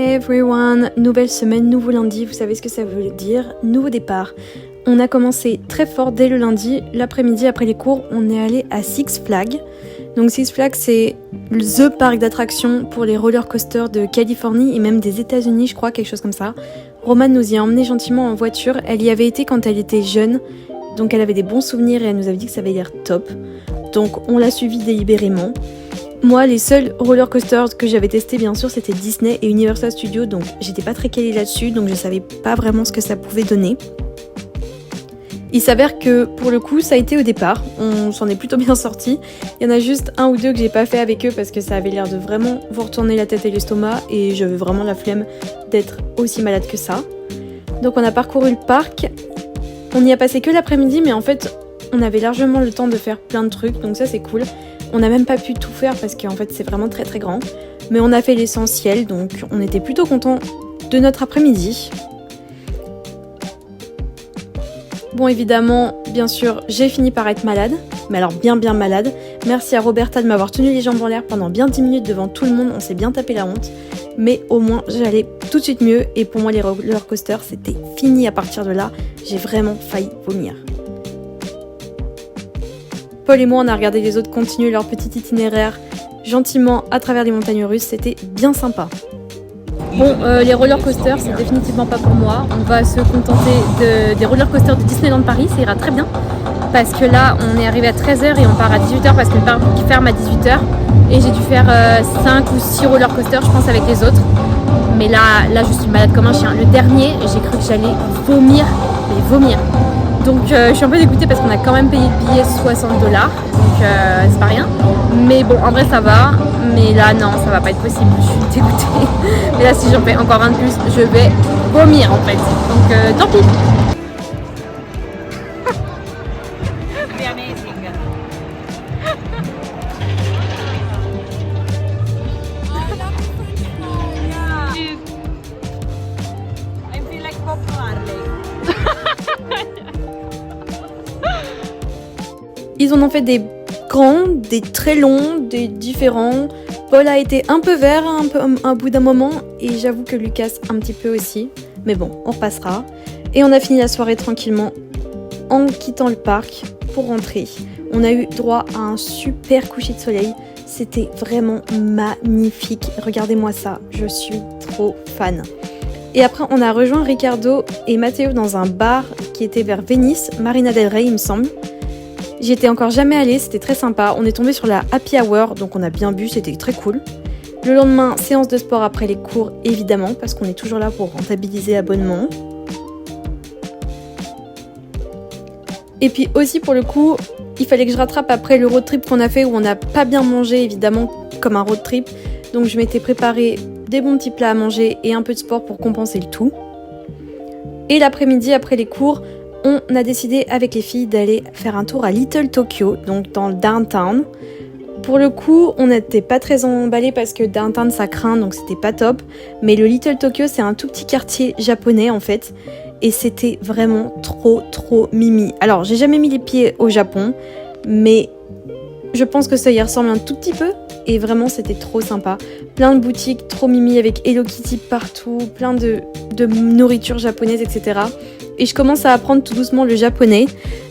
Hey everyone, nouvelle semaine, nouveau lundi, vous savez ce que ça veut dire, nouveau départ. On a commencé très fort dès le lundi, l'après-midi après les cours, on est allé à Six Flags. Donc Six Flags c'est THE parc d'attractions pour les roller coasters de Californie et même des États-Unis, je crois, quelque chose comme ça. Romane nous y a emmené gentiment en voiture, elle y avait été quand elle était jeune, donc elle avait des bons souvenirs et elle nous avait dit que ça avait l'air top. Donc on l'a suivi délibérément. Moi, les seuls roller coasters que j'avais testés, bien sûr, c'était Disney et Universal Studios, donc j'étais pas très calée là-dessus, donc je savais pas vraiment ce que ça pouvait donner. Il s'avère que, pour le coup, ça a été au départ, on s'en est plutôt bien sorti. Il y en a juste un ou deux que j'ai pas fait avec eux parce que ça avait l'air de vraiment vous retourner la tête et l'estomac, et j'avais vraiment la flemme d'être aussi malade que ça. Donc on a parcouru le parc, on n'y a passé que l'après-midi, mais en fait, on avait largement le temps de faire plein de trucs, donc ça c'est cool. On n'a même pas pu tout faire parce qu'en fait c'est vraiment très très grand. Mais on a fait l'essentiel, donc on était plutôt contents de notre après-midi. Bon, évidemment, bien sûr, j'ai fini par être malade. Mais alors bien malade. Merci à Roberta de m'avoir tenu les jambes en l'air pendant bien 10 minutes devant tout le monde. On s'est bien tapé la honte. Mais au moins j'allais tout de suite mieux. Et pour moi les roller coasters c'était fini à partir de là. J'ai vraiment failli vomir. Paul et moi, on a regardé les autres continuer leur petit itinéraire gentiment à travers les montagnes russes, c'était bien sympa. Bon, les roller coasters, c'est définitivement pas pour moi. On va se contenter des roller coasters de Disneyland Paris, ça ira très bien. Parce que là, on est arrivé à 13h et on part à 18h parce que le parc ferme à 18h. Et j'ai dû faire 5 ou 6 roller coasters, je pense, avec les autres. Mais là, je suis malade comme un chien. Le dernier, j'ai cru que j'allais vomir. Donc je suis un peu dégoûtée parce qu'on a quand même payé le billet $60, donc c'est pas rien. Mais bon, en vrai ça va, mais là non, ça va pas être possible, je suis dégoûtée. Et là si j'en fais encore un de plus, je vais vomir en fait, donc tant pis. Ils en ont fait des grands, des très longs, des différents. Paul a été un peu vert un bout d'un moment et j'avoue que Lucas un petit peu aussi. Mais bon, on repassera. Et on a fini la soirée tranquillement en quittant le parc pour rentrer. On a eu droit à un super coucher de soleil. C'était vraiment magnifique. Regardez-moi ça, je suis trop fan. Et après, on a rejoint Ricardo et Matteo dans un bar qui était vers Venice, Marina del Rey il me semble. J'y étais encore jamais allée, c'était très sympa. On est tombé sur la happy hour, donc on a bien bu, c'était très cool. Le lendemain, séance de sport après les cours, évidemment, parce qu'on est toujours là pour rentabiliser l'abonnement. Et puis aussi, pour le coup, il fallait que je rattrape après le road trip qu'on a fait, où on n'a pas bien mangé, évidemment, comme un road trip. Donc je m'étais préparé des bons petits plats à manger et un peu de sport pour compenser le tout. Et l'après-midi, après les cours, on a décidé avec les filles d'aller faire un tour à Little Tokyo, donc dans le downtown. Pour le coup, on n'était pas très emballés parce que downtown ça craint, donc c'était pas top. Mais le Little Tokyo, c'est un tout petit quartier japonais en fait. Et c'était vraiment trop mimi. Alors, j'ai jamais mis les pieds au Japon, mais je pense que ça y ressemble un tout petit peu. Et vraiment, c'était trop sympa. Plein de boutiques, trop mimi avec Hello Kitty partout, plein de nourriture japonaise, etc. Et je commence à apprendre tout doucement le japonais.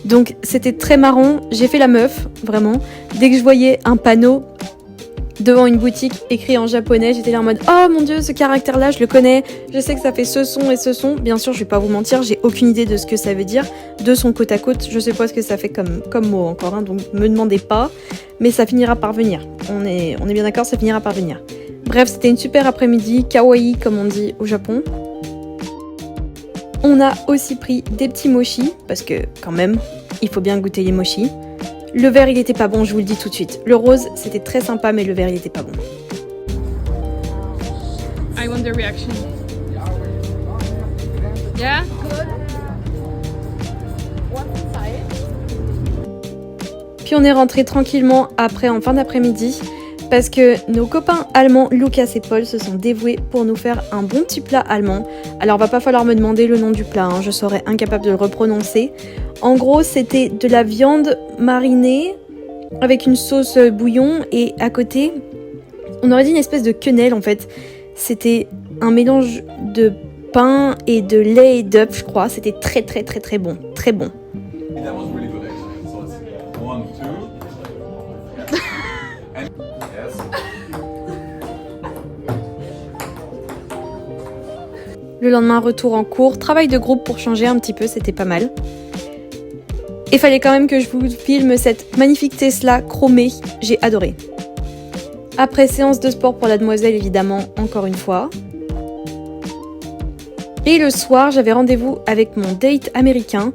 Donc c'était très marrant, j'ai fait la meuf, vraiment. Dès que je voyais un panneau devant une boutique écrit en japonais, j'étais là en mode « Oh mon dieu, ce caractère-là, je le connais, je sais que ça fait ce son et ce son. » Bien sûr, je vais pas vous mentir, j'ai aucune idée de ce que ça veut dire. De son côte à côte, je sais pas ce que ça fait comme mot encore, hein, donc me demandez pas. Mais ça finira par venir. On est bien d'accord, ça finira par venir. Bref, c'était une super après-midi, kawaii comme on dit au Japon. On a aussi pris des petits mochis, parce que quand même, il faut bien goûter les mochis. Le vert, il était pas bon, je vous le dis tout de suite. Le rose, c'était très sympa, mais le vert, il était pas bon. I want the reaction. Yeah? Good. Puis on est rentré tranquillement après en fin d'après-midi, parce que nos copains allemands, Lucas et Paul, se sont dévoués pour nous faire un bon petit plat allemand. Alors va pas falloir me demander le nom du plat, hein, je serais incapable de le reprononcer. En gros, c'était de la viande marinée avec une sauce bouillon et à côté, on aurait dit une espèce de quenelle en fait. C'était un mélange de pain et de lait et d'œufs, je crois. C'était très très très très bon, très bon. That was really good actually. So it's 1, 2. And yes. Le lendemain, retour en cours, travail de groupe pour changer un petit peu, c'était pas mal. Et fallait quand même que je vous filme cette magnifique Tesla chromée, j'ai adoré. Après, séance de sport pour la demoiselle, évidemment, encore une fois. Et le soir, j'avais rendez-vous avec mon date américain.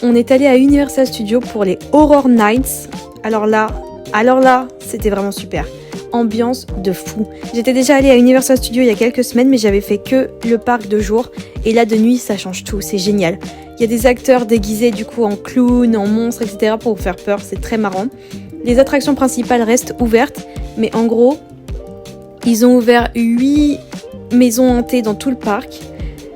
On est allé à Universal Studios pour les Horror Nights. Alors là, c'était vraiment super. Ambiance de fou. J'étais déjà allée à Universal Studios il y a quelques semaines, mais j'avais fait que le parc de jour. Et là, de nuit, ça change tout, c'est génial. Il y a des acteurs déguisés du coup en clowns, en monstres, etc. pour vous faire peur, c'est très marrant. Les attractions principales restent ouvertes, mais en gros, ils ont ouvert 8 maisons hantées dans tout le parc.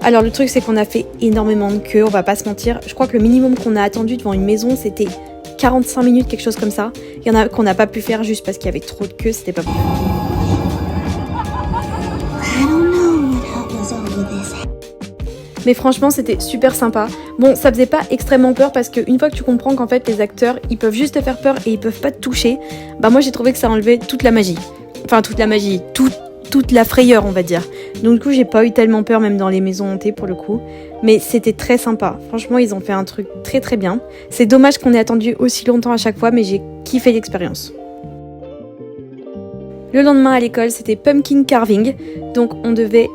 Alors le truc, c'est qu'on a fait énormément de queues, on va pas se mentir. Je crois que le minimum qu'on a attendu devant une maison, c'était 45 minutes, quelque chose comme ça. Il y en a qu'on n'a pas pu faire juste parce qu'il y avait trop de queues, c'était pas possible. Mais franchement, c'était super sympa. Bon, ça faisait pas extrêmement peur parce qu'une fois que tu comprends qu'en fait les acteurs, ils peuvent juste te faire peur et ils peuvent pas te toucher, bah moi j'ai trouvé que ça enlevait toute la magie. Enfin, toute la magie, toute la frayeur, on va dire. Donc du coup, j'ai pas eu tellement peur même dans les maisons hantées pour le coup. Mais c'était très sympa. Franchement, ils ont fait un truc très très bien. C'est dommage qu'on ait attendu aussi longtemps à chaque fois, mais j'ai kiffé l'expérience. Le lendemain à l'école, c'était pumpkin carving. Donc on devait...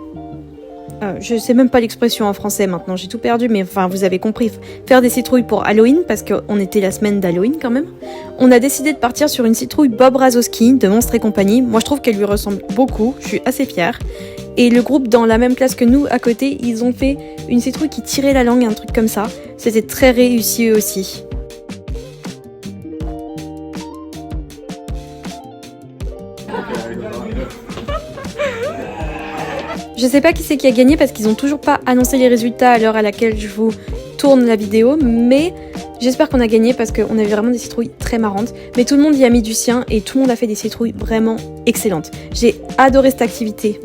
je sais même pas l'expression en français maintenant, j'ai tout perdu, mais enfin vous avez compris. Faire des citrouilles pour Halloween, parce qu'on était la semaine d'Halloween quand même. On a décidé de partir sur une citrouille Bob Razowski de Monstres et compagnie. Moi je trouve qu'elle lui ressemble beaucoup, je suis assez fière. Et le groupe dans la même classe que nous, à côté, ils ont fait une citrouille qui tirait la langue, un truc comme ça. C'était très réussi eux aussi. Je sais pas qui c'est qui a gagné parce qu'ils ont toujours pas annoncé les résultats à l'heure à laquelle je vous tourne la vidéo, mais j'espère qu'on a gagné parce qu'on avait vraiment des citrouilles très marrantes. Mais tout le monde y a mis du sien et tout le monde a fait des citrouilles vraiment excellentes. J'ai adoré cette activité.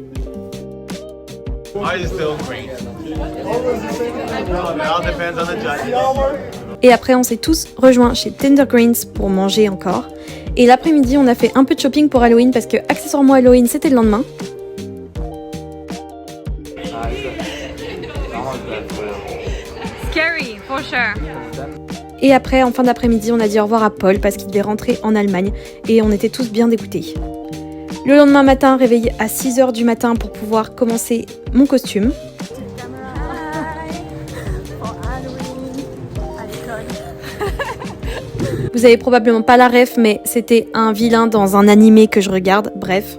Et après, on s'est tous rejoints chez Tender Greens pour manger encore. Et l'après-midi, on a fait un peu de shopping pour Halloween parce que, accessoirement, Halloween, c'était le lendemain. Scary, for sure. Et après, en fin d'après-midi, on a dit au revoir à Paul parce qu'il devait rentrer en Allemagne. Et on était tous bien dégoûtés. Le lendemain matin, réveillé à 6h du matin pour pouvoir commencer mon costume. Vous avez probablement pas la ref, mais c'était un vilain dans un animé que je regarde, bref.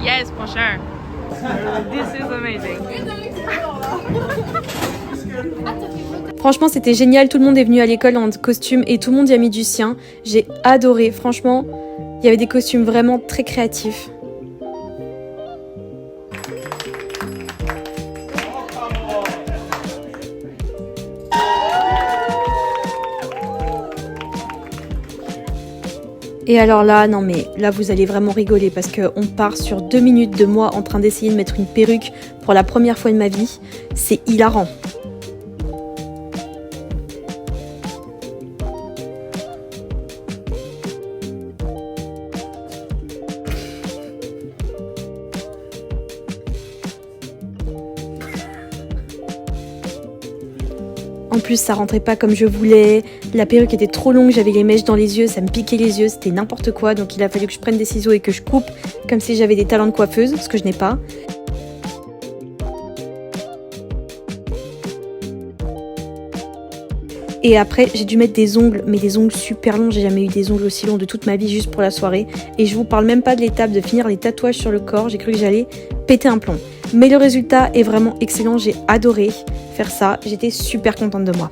Yes, for sure. This is amazing. Franchement, c'était génial, tout le monde est venu à l'école en costume et tout le monde y a mis du sien. J'ai adoré, franchement, il y avait des costumes vraiment très créatifs. Et alors là, non mais là vous allez vraiment rigoler parce qu'on part sur 2 minutes de moi en train d'essayer de mettre une perruque pour la première fois de ma vie. C'est hilarant. En plus, ça rentrait pas comme je voulais, la perruque était trop longue, j'avais les mèches dans les yeux, ça me piquait les yeux, c'était n'importe quoi. Donc il a fallu que je prenne des ciseaux et que je coupe comme si j'avais des talents de coiffeuse, ce que je n'ai pas. Et après, j'ai dû mettre des ongles, mais des ongles super longs. J'ai jamais eu des ongles aussi longs de toute ma vie juste pour la soirée. Et je vous parle même pas de l'étape de finir les tatouages sur le corps. J'ai cru que j'allais péter un plomb. Mais le résultat est vraiment excellent. J'ai adoré faire ça. J'étais super contente de moi.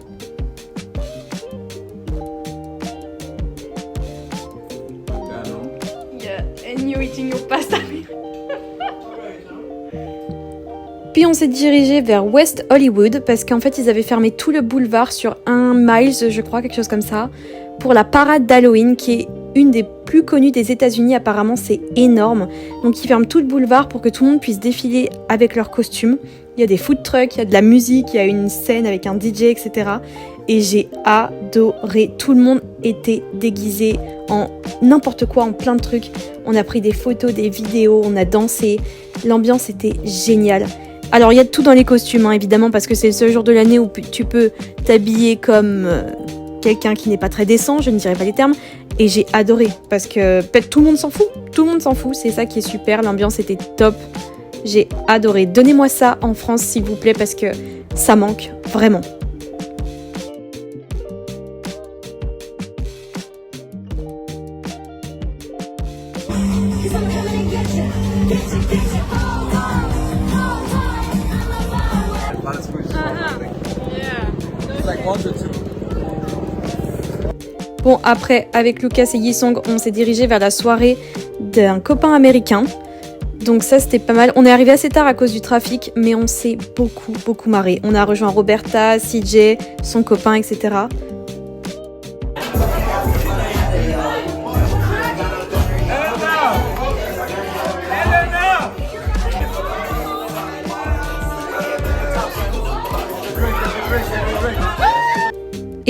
Yeah, and you eating your pasta. Puis on s'est dirigé vers West Hollywood parce qu'en fait ils avaient fermé tout le boulevard sur 1 mile, je crois, quelque chose comme ça, pour la parade d'Halloween qui est une des plus connu des États-Unis, apparemment c'est énorme. Donc ils ferment tout le boulevard pour que tout le monde puisse défiler avec leurs costumes. Il y a des food trucks, il y a de la musique, il y a une scène avec un DJ, etc. Et j'ai adoré. Tout le monde était déguisé en n'importe quoi, en plein de trucs. On a pris des photos, des vidéos, on a dansé. L'ambiance était géniale. Alors il y a de tout dans les costumes, hein, évidemment, parce que c'est le seul jour de l'année où tu peux t'habiller comme quelqu'un qui n'est pas très décent, je ne dirais pas les termes. Et j'ai adoré, parce que peut-être tout le monde s'en fout. Tout le monde s'en fout, c'est ça qui est super, l'ambiance était top. J'ai adoré. Donnez-moi ça en France, s'il vous plaît, parce que ça manque vraiment. Bon, après, avec Lucas et Yisong, on s'est dirigé vers la soirée d'un copain américain. Donc ça, c'était pas mal. On est arrivé assez tard à cause du trafic, mais on s'est beaucoup marré. On a rejoint Roberta, CJ, son copain, etc.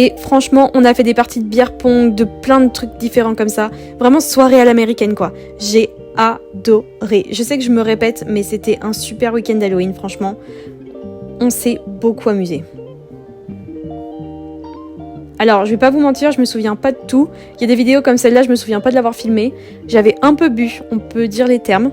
Et franchement, on a fait des parties de bière pong, de plein de trucs différents comme ça. Vraiment soirée à l'américaine, quoi. J'ai adoré. Je sais que je me répète, mais c'était un super week-end d'Halloween, franchement. On s'est beaucoup amusé. Alors, je vais pas vous mentir, je me souviens pas de tout. Il y a des vidéos comme celle-là, je me souviens pas de l'avoir filmée. J'avais un peu bu, on peut dire les termes.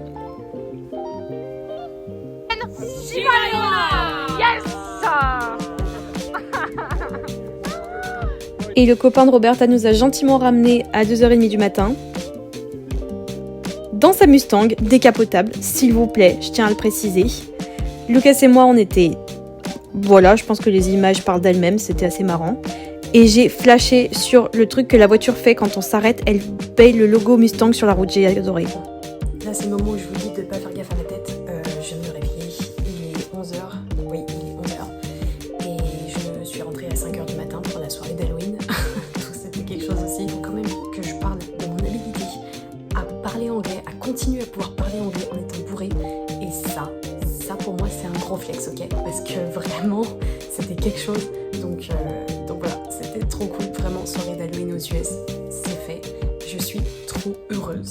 Et le copain de Roberta nous a gentiment ramenés à 2h30 du matin. Dans sa Mustang, décapotable, s'il vous plaît, je tiens à le préciser. Lucas et moi, on était... Voilà, je pense que les images parlent d'elles-mêmes, c'était assez marrant. Et j'ai flashé sur le truc que la voiture fait quand on s'arrête, elle paye le logo Mustang sur la route, j'ai adoré. Là, c'est le moment où je vous dis de ne pas faire gaffe à ma tête. Je viens de me réveiller, il est 11h, oui, il est 11h. Et je suis rentrée à 5h du matin pour la soirée d'Halloween. C'était quelque chose aussi. Il faut quand même que je parle de mon habilité à parler anglais, à continuer à pouvoir parler anglais en étant bourrée. Et ça pour moi, c'est un gros flex, ok? Parce que vraiment, c'était quelque chose. Donc voilà, c'était trop cool, vraiment, soirée d'Halloween aux US. C'est fait, je suis trop heureuse.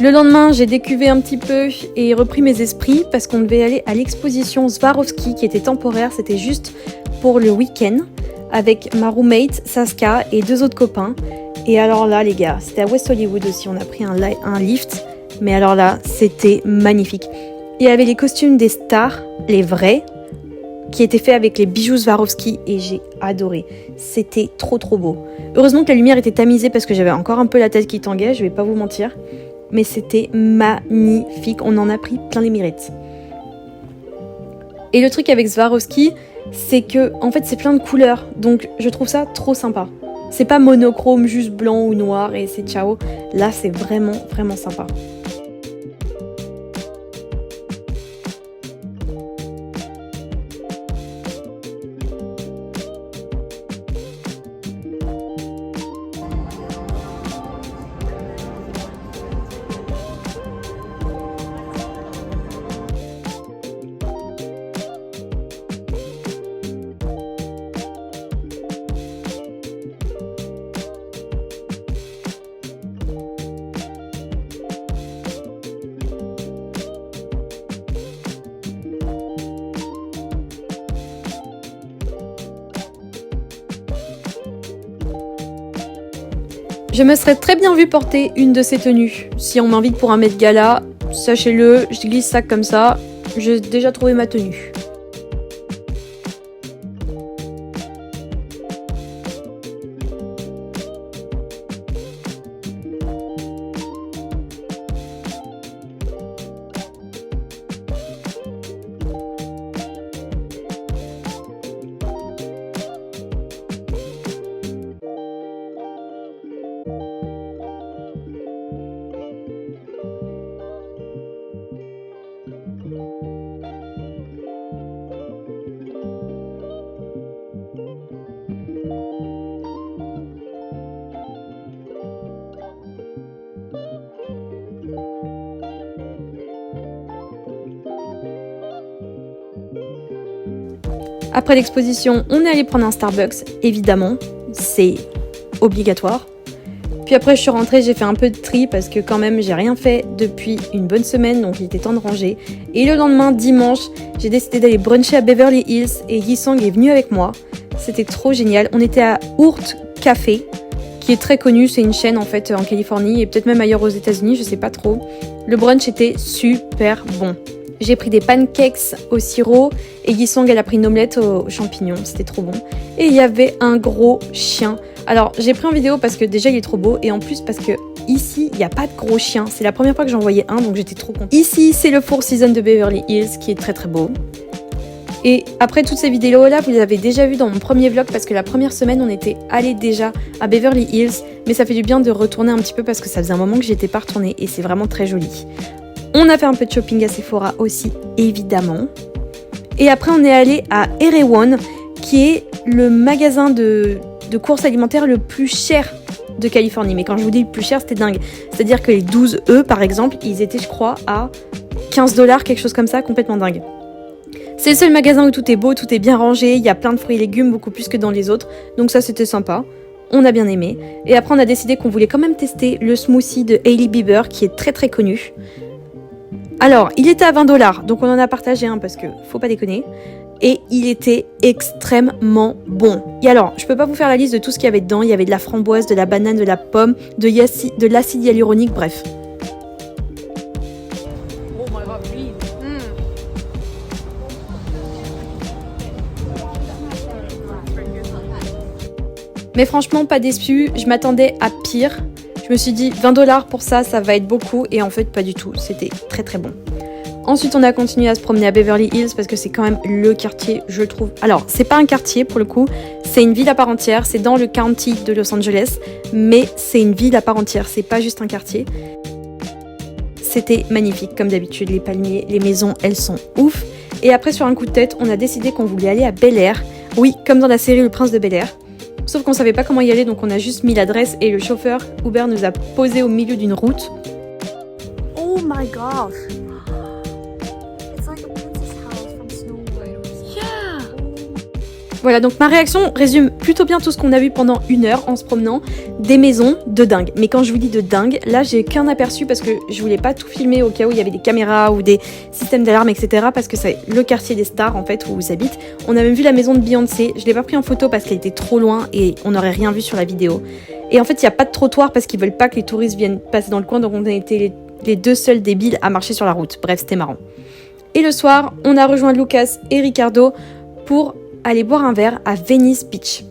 Le lendemain, j'ai décuvé un petit peu et repris mes esprits parce qu'on devait aller à l'exposition Swarovski qui était temporaire, c'était juste pour le week-end avec ma roommate Saska et 2 autres copains. Et alors là, les gars, c'était à West Hollywood aussi, on a pris un lift, mais alors là, c'était magnifique. Il y avait les costumes des stars, les vrais, qui étaient faits avec les bijoux Swarovski et j'ai adoré. C'était trop beau. Heureusement que la lumière était tamisée parce que j'avais encore un peu la tête qui tanguait, je vais pas vous mentir. Mais c'était magnifique, on en a pris plein les mirettes. Et le truc avec Swarovski, c'est que en fait c'est plein de couleurs, donc je trouve ça trop sympa. C'est pas monochrome, juste blanc ou noir et c'est ciao. Là c'est vraiment sympa. Je me serais très bien vue porter une de ces tenues. Si on m'invite pour un Met Gala, sachez-le, je glisse ça comme ça, j'ai déjà trouvé ma tenue. Après l'exposition, on est allé prendre un Starbucks, évidemment, c'est obligatoire. Puis après je suis rentrée, j'ai fait un peu de tri parce que quand même j'ai rien fait depuis une bonne semaine, donc il était temps de ranger. Et le lendemain, dimanche, j'ai décidé d'aller bruncher à Beverly Hills et Yisang est venu avec moi. C'était trop génial. On était à Ourt Café, qui est très connu, c'est une chaîne en fait en Californie et peut-être même ailleurs aux États-Unis, je sais pas trop. Le brunch était super bon. J'ai pris des pancakes au sirop et Yisang elle a pris une omelette aux champignons, c'était trop bon. Et il y avait un gros chien. Alors j'ai pris en vidéo parce que déjà il est trop beau et en plus parce que ici il n'y a pas de gros chien. C'est la première fois que j'en voyais un donc j'étais trop contente. Ici c'est le Four Seasons de Beverly Hills qui est très très beau. Et après toutes ces vidéos là vous les avez déjà vues dans mon premier vlog parce que la première semaine on était allé déjà à Beverly Hills. Mais ça fait du bien de retourner un petit peu parce que ça faisait un moment que j'étais pas retournée et c'est vraiment très joli. On a fait un peu de shopping à Sephora aussi, évidemment. Et après, on est allé à Erewhon, qui est le magasin de courses alimentaires le plus cher de Californie. Mais quand je vous dis le plus cher, c'était dingue. C'est-à-dire que les 12 œufs, par exemple, ils étaient, je crois, à 15$, quelque chose comme ça, complètement dingue. C'est le seul magasin où tout est beau, tout est bien rangé, il y a plein de fruits et légumes, beaucoup plus que dans les autres. Donc ça, c'était sympa. On a bien aimé. Et après, on a décidé qu'on voulait quand même tester le smoothie de Hailey Bieber, qui est très très connu. Alors, il était à 20$, donc on en a partagé un parce que faut pas déconner. Et il était extrêmement bon. Et alors, je peux pas vous faire la liste de tout ce qu'il y avait dedans. Il y avait de la framboise, de la banane, de la pomme, de l'acide hyaluronique, bref. Oh my god, oui. Mais franchement, pas déçu. Je m'attendais à pire. Je me suis dit 20$ pour ça, ça va être beaucoup. Et en fait, pas du tout. C'était très très bon. Ensuite, on a continué à se promener à Beverly Hills parce que c'est quand même le quartier, je trouve. Alors, c'est pas un quartier pour le coup, c'est une ville à part entière. C'est dans le county de Los Angeles, mais c'est une ville à part entière. C'est pas juste un quartier. C'était magnifique, comme d'habitude. Les palmiers, les maisons, elles sont ouf. Et après, sur un coup de tête, on a décidé qu'on voulait aller à Bel Air. Oui, comme dans la série Le Prince de Bel Air. Sauf qu'on savait pas comment y aller, donc on a juste mis l'adresse et le chauffeur Uber nous a posé au milieu d'une route. Oh my gosh. It's like a princess house from Snow White. Yeah. Voilà, donc ma réaction résume plutôt bien tout ce qu'on a vu pendant 1 heure en se promenant. Des maisons de dingue. Mais quand je vous dis de dingue, là j'ai qu'un aperçu parce que je voulais pas tout filmer au cas où il y avait des caméras ou des systèmes d'alarme, etc. Parce que c'est le quartier des stars en fait où ils habitent. On a même vu la maison de Beyoncé. Je l'ai pas pris en photo parce qu'elle était trop loin et on n'aurait rien vu sur la vidéo. Et en fait il n'y a pas de trottoir parce qu'ils veulent pas que les touristes viennent passer dans le coin. Donc on a été les deux seuls débiles à marcher sur la route. Bref, c'était marrant. Et le soir, on a rejoint Lucas et Ricardo pour aller boire un verre à Venice Beach.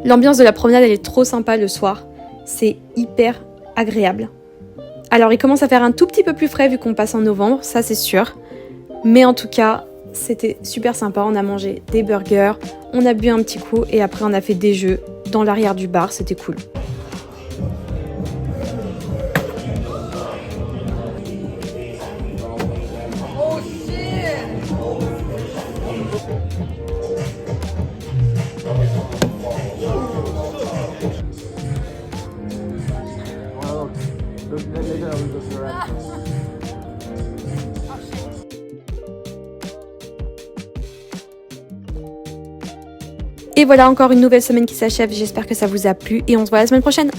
L'ambiance de la promenade, elle est trop sympa le soir. C'est hyper agréable. Alors, il commence à faire un tout petit peu plus frais vu qu'on passe en novembre, ça c'est sûr. Mais en tout cas, c'était super sympa. On a mangé des burgers, on a bu un petit coup et après on a fait des jeux dans l'arrière du bar, c'était cool. Et voilà encore une nouvelle semaine qui s'achève, j'espère que ça vous a plu et on se voit la semaine prochaine.